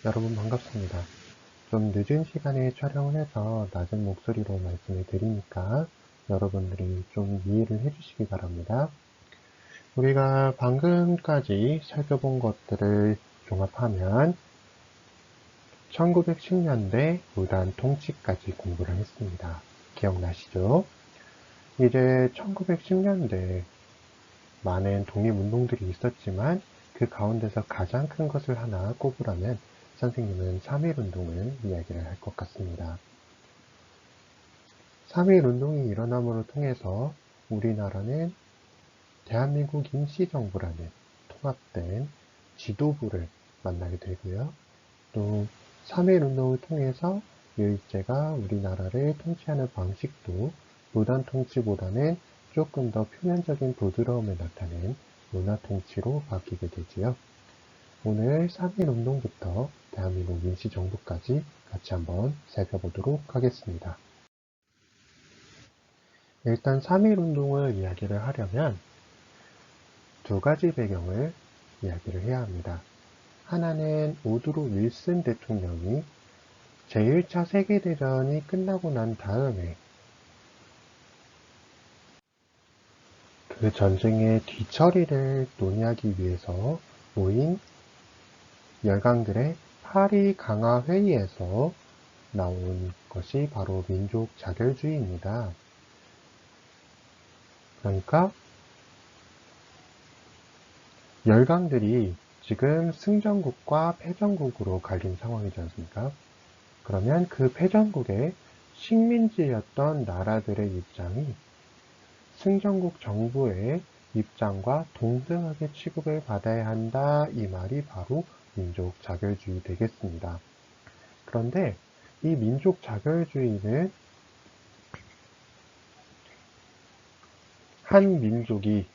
여러분 반갑습니다. 좀 늦은 시간에 촬영을 해서 낮은 목소리로 말씀을 드리니까 여러분들이 좀 이해를 해주시기 바랍니다. 우리가 방금까지 살펴본 것들을 종합하면 1910년대 무단 통치까지 공부를 했습니다. 기억나시죠? 이제 1910년대 많은 독립운동들이 있었지만 그 가운데서 가장 큰 것을 하나 꼽으라면 선생님은 3.1운동을 이야기를 할 것 같습니다. 3.1운동이 일어남으로 통해서 우리나라는 대한민국 임시정부라는 통합된 지도부를 만나게 되고요. 또 3.1운동을 통해서 일제가 우리나라를 통치하는 방식도 무단 통치보다는 조금 더 표면적인 부드러움을 나타낸 문화 통치로 바뀌게 되지요. 오늘 3.1운동부터 대한민국 임시정부까지 같이 한번 살펴보도록 하겠습니다. 일단 3.1운동을 이야기를 하려면 두 가지 배경을 이야기를 해야 합니다. 하나는 우드로 윌슨 대통령이 제1차 세계대전이 끝나고 난 다음에 그 전쟁의 뒤처리를 논의하기 위해서 모인 열강들의 파리 강화 회의에서 나온 것이 바로 민족 자결주의입니다. 그러니까 열강들이 지금 승전국과 패전국으로 갈린 상황이지 않습니까? 그러면 그 패전국의 식민지였던 나라들의 입장이 승전국 정부의 입장과 동등하게 취급을 받아야 한다, 이 말이 바로 민족 자결주의 되겠습니다. 그런데 이 민족 자결주의는 한 민족이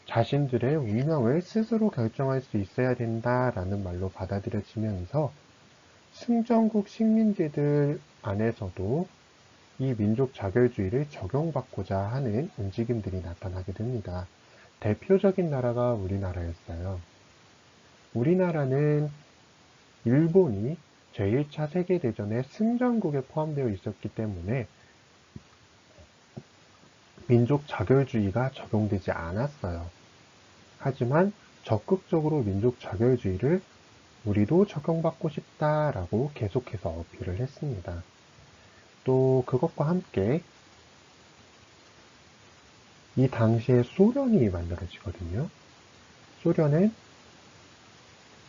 자신들의 운명을 스스로 결정할 수 있어야 된다라는 말로 받아들여지면서 승전국 식민지들 안에서도 이 민족 자결주의를 적용받고자 하는 움직임들이 나타나게 됩니다. 대표적인 나라가 우리나라였어요. 우리나라는 일본이 제1차 세계대전의 승전국에 포함되어 있었기 때문에 민족 자결주의가 적용되지 않았어요. 하지만 적극적으로 민족 자결주의를 우리도 적용받고 싶다라고 계속해서 어필을 했습니다. 또 그것과 함께 이 당시에 소련이 만들어지거든요. 소련은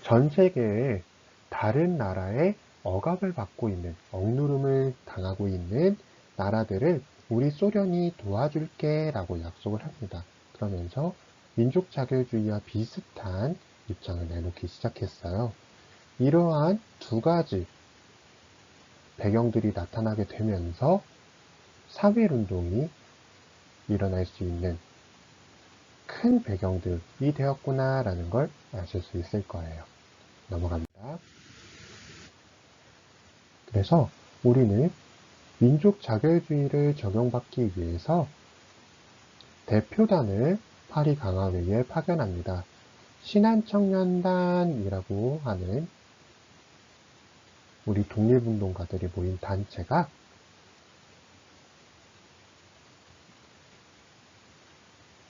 전 세계의 다른 나라의 억압을 받고 있는, 억누름을 당하고 있는 나라들을 우리 소련이 도와줄게 라고 약속을 합니다. 그러면서 민족 자결주의와 비슷한 입장을 내놓기 시작했어요. 이러한 두 가지 배경들이 나타나게 되면서 3.1운동이 일어날 수 있는 큰 배경들이 되었구나라는 걸 아실 수 있을 거예요. 넘어갑니다. 그래서 우리는 민족 자결주의를 적용받기 위해서 대표단을 파리 강화회의에 파견합니다. 신한청년단이라고 하는 우리 독립운동가들이 모인 단체가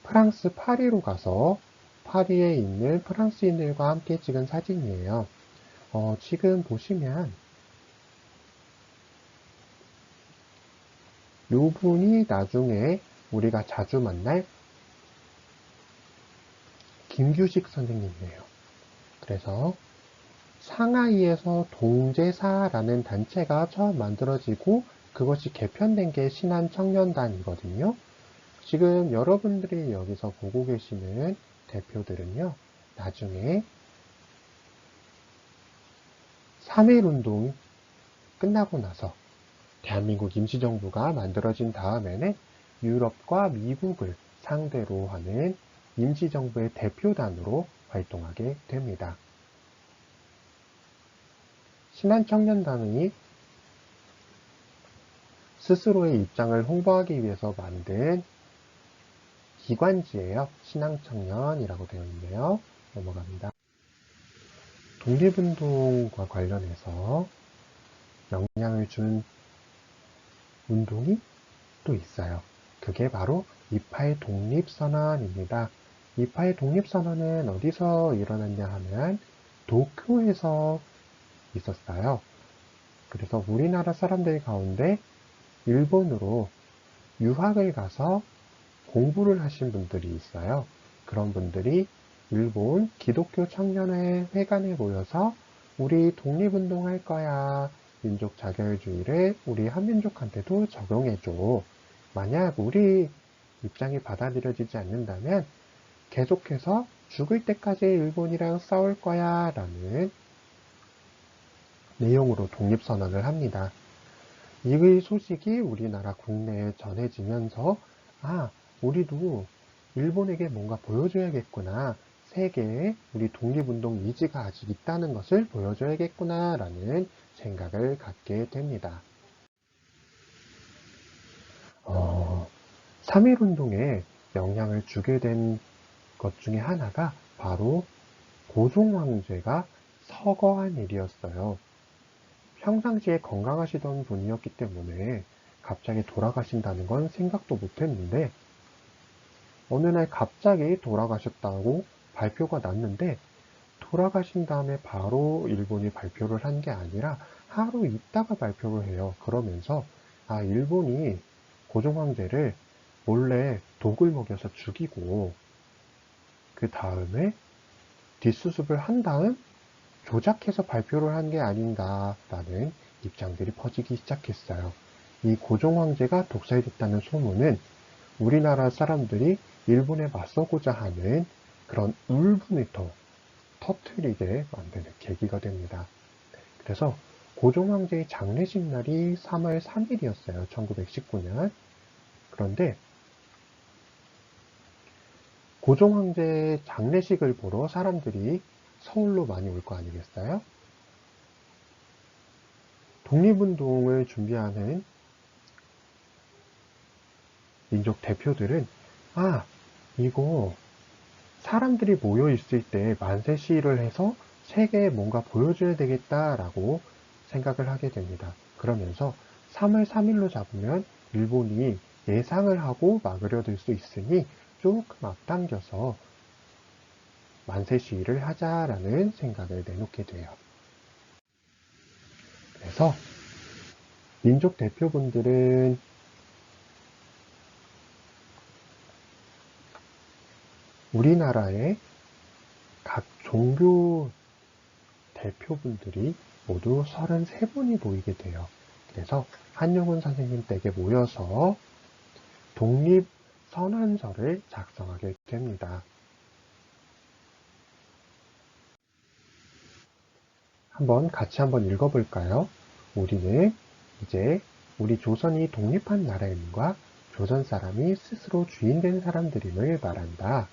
프랑스 파리로 가서 파리에 있는 프랑스인들과 함께 찍은 사진이에요. 지금 보시면 요 분이 나중에 우리가 자주 만날 김규식 선생님이에요. 그래서 상하이에서 동제사라는 단체가 처음 만들어지고 그것이 개편된 게 신한청년단이거든요. 지금 여러분들이 여기서 보고 계시는 대표들은요, 나중에 3.1운동이 끝나고 나서 대한민국 임시정부가 만들어진 다음에는 유럽과 미국을 상대로 하는 임시정부의 대표단으로 활동하게 됩니다. 신한청년단이 스스로의 입장을 홍보하기 위해서 만든 기관지예요. 신한청년이라고 되어 있네요. 넘어갑니다. 독립운동과 관련해서 영향을 준 운동이 또 있어요. 그게 바로 이파의 독립선언입니다. 이파의 독립선언은 어디서 일어났냐 하면 도쿄에서 있었어요. 그래서 우리나라 사람들 가운데 일본으로 유학을 가서 공부를 하신 분들이 있어요. 그런 분들이 일본 기독교 청년회 회관에 모여서 우리 독립운동할 거야. 민족 자결주의를 우리 한민족한테도 적용해줘. 만약 우리 입장이 받아들여지지 않는다면 계속해서 죽을 때까지 일본이랑 싸울 거야 라는 내용으로 독립선언을 합니다. 이 소식이 우리나라 국내에 전해지면서 우리도 일본에게 뭔가 보여줘야겠구나. 세계에 우리 독립운동 의지가 아직 있다는 것을 보여줘야겠구나 라는 생각을 갖게 됩니다. 3.1운동에 영향을 주게 된 것 중에 하나가 바로 고종황제가 서거한 일이었어요. 평상시에 건강하시던 분이었기 때문에 갑자기 돌아가신다는 건 생각도 못했는데 어느 날 갑자기 돌아가셨다고 발표가 났는데 돌아가신 다음에 바로 일본이 발표를 한 게 아니라 하루 있다가 발표를 해요. 그러면서 일본이 고종황제를 몰래 독을 먹여서 죽이고 그 다음에 뒷수습을 한 다음 조작해서 발표를 한 게 아닌가라는 입장들이 퍼지기 시작했어요. 이 고종황제가 독살됐다는 소문은 우리나라 사람들이 일본에 맞서고자 하는 그런 울분을 더 터뜨리게 만드는 계기가 됩니다. 그래서 고종황제의 장례식 날이 3월 3일이었어요. 1919년. 그런데 고종황제 장례식을 보러 사람들이 서울로 많이 올 거 아니겠어요? 독립운동을 준비하는 민족 대표들은 이거 사람들이 모여 있을 때 만세 시위를 해서 세계에 뭔가 보여줘야 되겠다라고 생각을 하게 됩니다. 그러면서 3월 3일로 잡으면 일본이 예상을 하고 막으려들 수 있으니 조금 앞당겨서 만세 시위를 하자라는 생각을 내놓게 돼요. 그래서 민족 대표분들은 우리나라의 각 종교 대표분들이 모두 33분이 모이게 돼요. 그래서 한용운 선생님 댁에 모여서 독립선언서를 작성하게 됩니다. 같이 한번 읽어볼까요? 우리는 이제 우리 조선이 독립한 나라임과 조선 사람이 스스로 주인된 사람들임을 말한다.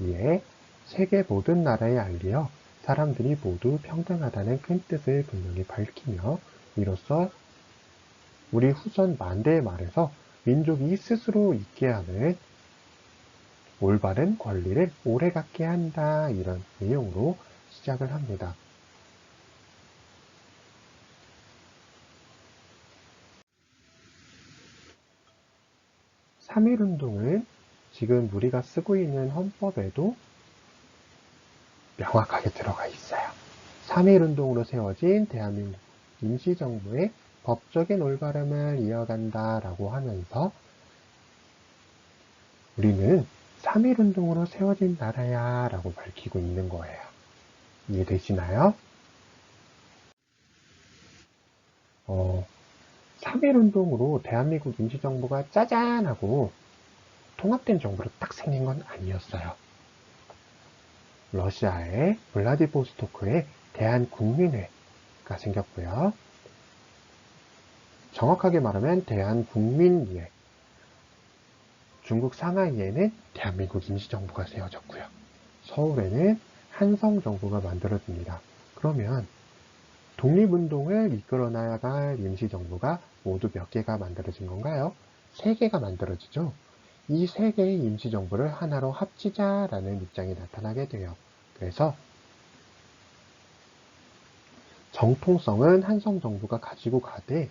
이에 세계 모든 나라에 알리어 사람들이 모두 평등하다는 큰 뜻을 분명히 밝히며 이로써 우리 후손 만대의 말에서 민족이 스스로 있게 하는 올바른 권리를 오래갖게 한다. 이런 내용으로 시작을 합니다. 3.1운동은 지금 우리가 쓰고 있는 헌법에도 명확하게 들어가 있어요. 3.1운동으로 세워진 대한민국 임시정부의 법적인 올바름을 이어간다라고 하면서 우리는 3.1운동으로 세워진 나라야 라고 밝히고 있는 거예요. 이해되시나요? 3.1운동으로 대한민국 임시정부가 짜잔 하고 통합된 정부로 딱 생긴 건 아니었어요. 러시아의 블라디보스토크에 대한국민회가 생겼고요. 정확하게 말하면 대한국민의회, 중국 상하이에는 대한민국 임시정부가 세워졌고요. 서울에는 한성정부가 만들어집니다. 그러면 독립운동을 이끌어 나갈 임시정부가 모두 몇 개가 만들어진 건가요? 3개가 만들어지죠. 이 3개의 임시정부를 하나로 합치자라는 입장이 나타나게 돼요. 그래서 정통성은 한성정부가 가지고 가되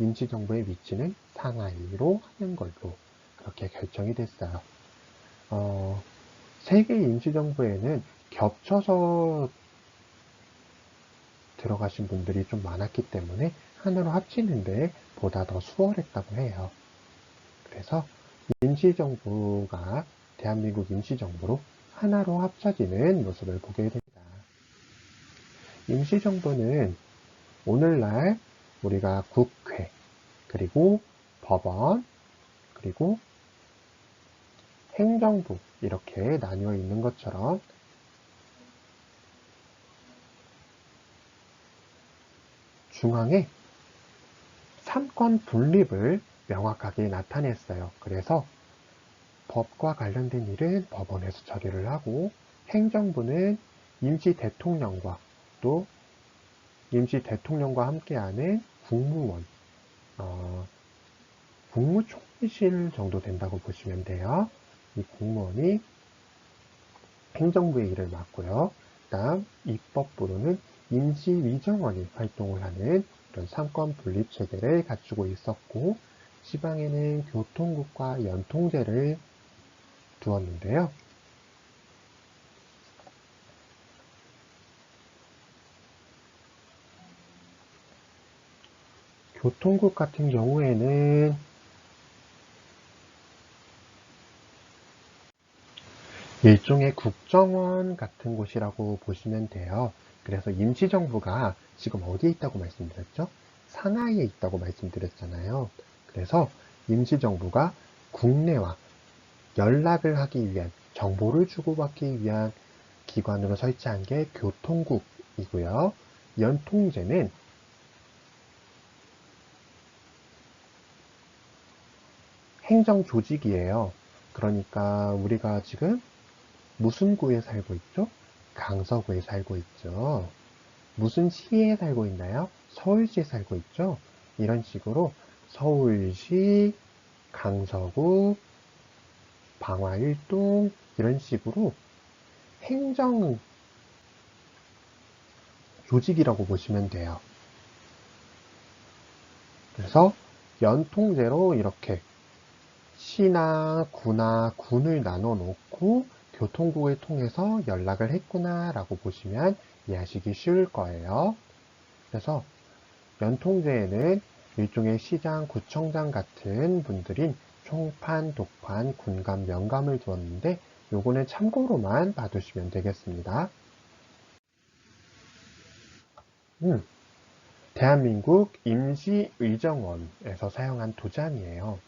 임시정부의 위치는 상하이로 하는 걸로 그렇게 결정이 됐어요. 세 개의 임시정부에는 겹쳐서 들어가신 분들이 좀 많았기 때문에 하나로 합치는데 보다 더 수월했다고 해요. 그래서 임시정부가 대한민국 임시정부로 하나로 합쳐지는 모습을 보게 됩니다. 임시정부는 오늘날 우리가 국회, 그리고 법원, 그리고 행정부 이렇게 나뉘어 있는 것처럼 중앙에 삼권 분립을 명확하게 나타냈어요. 그래서 법과 관련된 일은 법원에서 처리를 하고 행정부는 임시 대통령과 또 임시 대통령과 함께하는 국무원, 국무총리실 정도 된다고 보시면 돼요. 이 공무원이 행정부의 일을 맡고요. 다음 입법부로는 임시위정원이 활동을 하는 이런 삼권 분립 체계를 갖추고 있었고 지방에는 교통국과 연통제를 두었는데요. 교통국 같은 경우에는 일종의 국정원 같은 곳이라고 보시면 돼요. 그래서 임시정부가 지금 어디에 있다고 말씀드렸죠? 상하이에 있다고 말씀드렸잖아요. 그래서 임시정부가 국내와 연락을 하기 위한, 정보를 주고받기 위한 기관으로 설치한 게 교통국이고요. 연통제는 행정조직이에요. 그러니까 우리가 지금 무슨 구에 살고 있죠? 강서구에 살고 있죠. 무슨 시에 살고 있나요? 서울시에 살고 있죠. 이런 식으로 서울시, 강서구, 방화일동 이런 식으로 행정 조직이라고 보시면 돼요. 그래서 연통제로 이렇게 시나 구나 군을 나눠 놓고 교통국을 통해서 연락을 했구나 라고 보시면 이해하시기 쉬울 거예요. 그래서 연통제에는 일종의 시장, 구청장 같은 분들인 총판, 독판, 군감, 명감을 두었는데 요거는 참고로만 봐두시면 되겠습니다. 대한민국 임시의정원에서 사용한 도장이에요.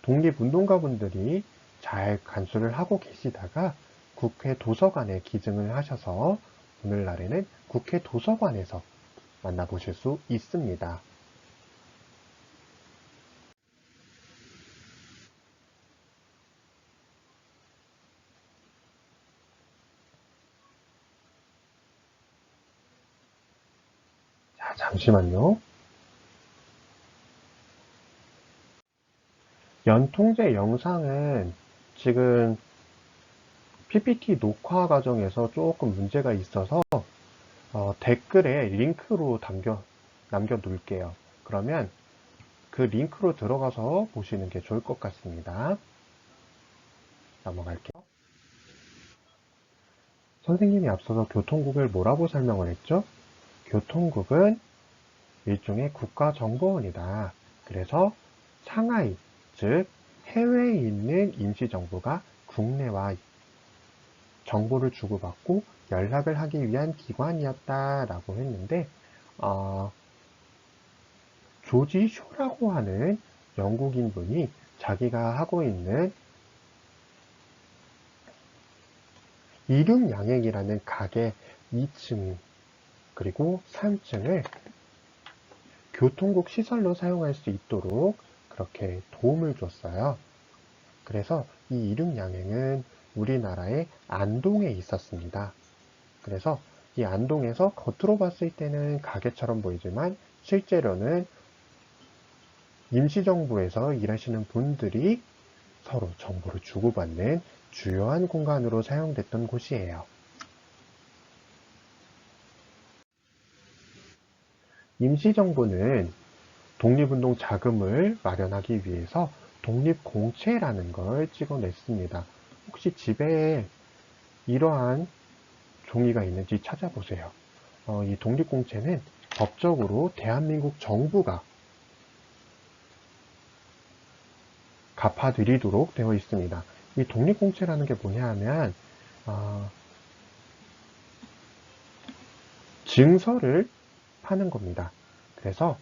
독립운동가분들이 잘 간수를 하고 계시다가 국회 도서관에 기증을 하셔서 오늘날에는 국회 도서관에서 만나보실 수 있습니다. 자, 잠시만요. 연통제 영상은 지금 PPT 녹화 과정에서 조금 문제가 있어서 댓글에 링크로 남겨 놓을게요. 그러면 그 링크로 들어가서 보시는 게 좋을 것 같습니다. 넘어갈게요. 선생님이 앞서서 교통국을 뭐라고 설명을 했죠? 교통국은 일종의 국가정보원이다. 그래서 상하이, 즉 해외에 있는 임시정부가 국내와 정보를 주고받고 연락을 하기 위한 기관이었다라고 했는데 조지 쇼라고 하는 영국인 분이 자기가 하고 있는 이륙양행이라는 가게 2층 그리고 3층을 교통국 시설로 사용할 수 있도록 그렇게 도움을 줬어요. 그래서 이 이륙양행은 우리나라의 안동에 있었습니다. 그래서 이 안동에서 겉으로 봤을 때는 가게처럼 보이지만 실제로는 임시정부에서 일하시는 분들이 서로 정보를 주고받는 주요한 공간으로 사용됐던 곳이에요. 임시정부는 독립운동 자금을 마련하기 위해서 독립공채라는 걸 찍어냈습니다. 혹시 집에 이러한 종이가 있는지 찾아보세요. 이 독립공채는 법적으로 대한민국 정부가 갚아드리도록 되어 있습니다. 이 독립공채라는 게 뭐냐 하면 증서를 파는 겁니다. 그래서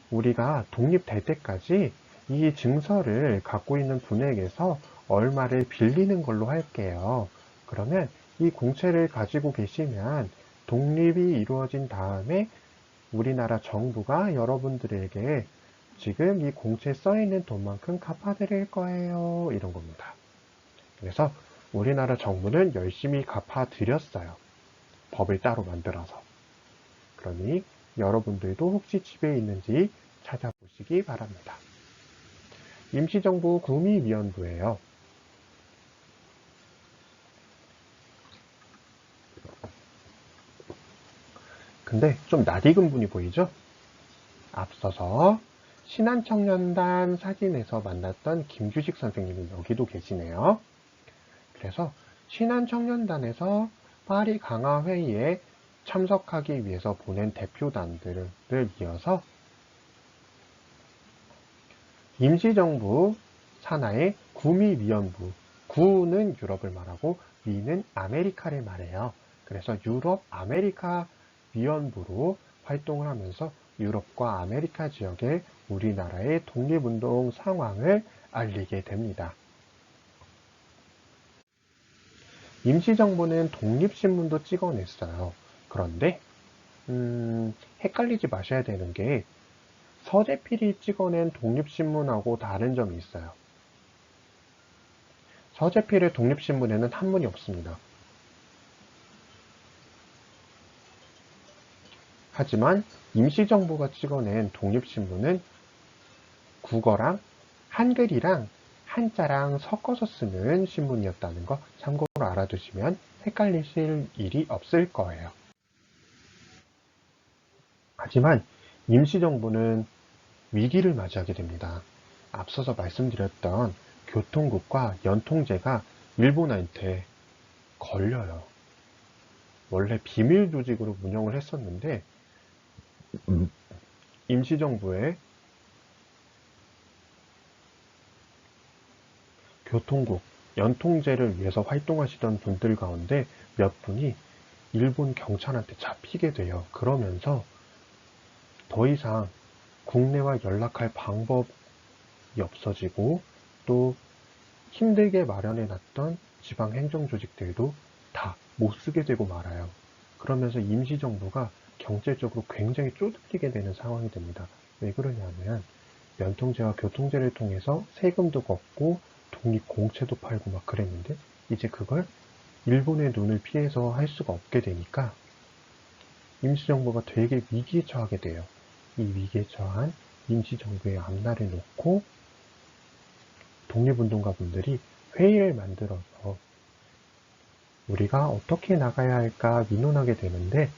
우리가 독립될 때까지 이 증서를 갖고 있는 분에게서 얼마를 빌리는 걸로 할게요. 그러면 이 공채를 가지고 계시면 독립이 이루어진 다음에 우리나라 정부가 여러분들에게 지금 이 공채에 써있는 돈만큼 갚아드릴 거예요. 이런 겁니다. 그래서 우리나라 정부는 열심히 갚아드렸어요. 법을 따로 만들어서. 그러니 여러분들도 혹시 집에 있는지 찾아보시기 바랍니다. 임시정부 구미위원부예요. 근데 좀 낯익은 분이 보이죠? 앞서서 신한청년단 사진에서 만났던 김규식 선생님이 여기도 계시네요. 그래서 신한청년단에서 파리 강화회의에 참석하기 위해서 보낸 대표단들을 이어서 임시정부 산하의 구미위원부, 구는 유럽을 말하고 위는 아메리카를 말해요. 그래서 유럽 아메리카 위원부로 활동을 하면서 유럽과 아메리카 지역의 우리나라의 독립운동 상황을 알리게 됩니다. 임시정부는 독립신문도 찍어냈어요. 그런데 헷갈리지 마셔야 되는 게 서재필이 찍어낸 독립신문하고 다른 점이 있어요. 서재필의 독립신문에는 한문이 없습니다. 하지만 임시정부가 찍어낸 독립신문은 국어랑 한글이랑 한자랑 섞어서 쓰는 신문이었다는 거 참고로 알아두시면 헷갈리실 일이 없을 거예요. 하지만 임시정부는 위기를 맞이하게 됩니다. 앞서서 말씀드렸던 교통국과 연통제가 일본한테 걸려요. 원래 비밀 조직으로 운영을 했었는데 임시정부의 교통국, 연통제를 위해서 활동하시던 분들 가운데 몇 분이 일본 경찰한테 잡히게 돼요. 그러면서 더 이상 국내와 연락할 방법이 없어지고 또 힘들게 마련해놨던 지방행정조직들도 다 못쓰게 되고 말아요. 그러면서 임시정부가 경제적으로 굉장히 쪼들리게 되는 상황이 됩니다. 왜 그러냐면 연통제와 교통제를 통해서 세금도 걷고 독립공채도 팔고 막 그랬는데 이제 그걸 일본의 눈을 피해서 할 수가 없게 되니까 임시정부가 되게 위기에 처하게 돼요. 이 위기에 처한 임시정부의 앞날을 놓고 독립운동가분들이 회의를 만들어서 우리가 어떻게 나가야 할까 민논하게 되는데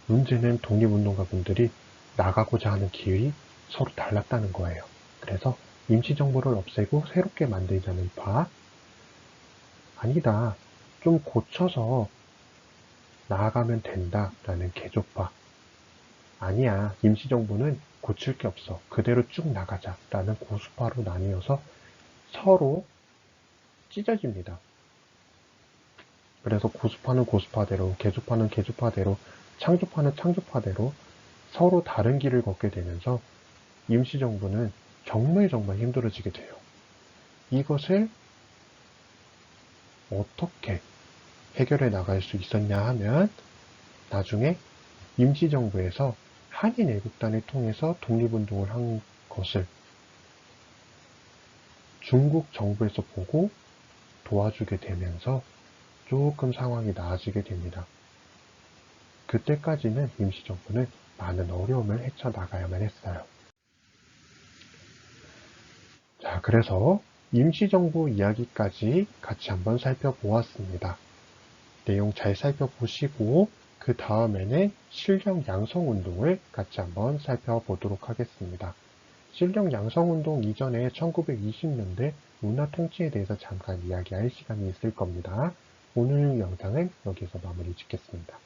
문제는 독립운동가분들이 나가고자 하는 길이 서로 달랐다는 거예요. 그래서 임시정부를 없애고 새롭게 만들자는 파, 아니다, 좀 고쳐서 나아가면 된다라는 개조파, 아니야, 임시정부는 고칠 게 없어, 그대로 쭉 나가자라는 고수파로 나뉘어서 서로 찢어집니다. 그래서 고수파는 고수파대로, 개조파는 개조파대로, 창조파는 창조파대로 서로 다른 길을 걷게 되면서 임시정부는 정말 힘들어지게 돼요. 이것을 어떻게 해결해 나갈 수 있었냐 하면 나중에 임시정부에서 한인애국단을 통해서 독립운동을 한 것을 중국 정부에서 보고 도와주게 되면서 조금 상황이 나아지게 됩니다. 그때까지는 임시정부는 많은 어려움을 헤쳐나가야만 했어요. 자, 그래서 임시정부 이야기까지 같이 한번 살펴보았습니다. 내용 잘 살펴보시고 그 다음에는 실력 양성 운동을 같이 한번 살펴보도록 하겠습니다. 실력 양성 운동 이전에 1920년대 문화 통치에 대해서 잠깐 이야기할 시간이 있을 겁니다. 오늘 영상은 여기서 마무리 짓겠습니다.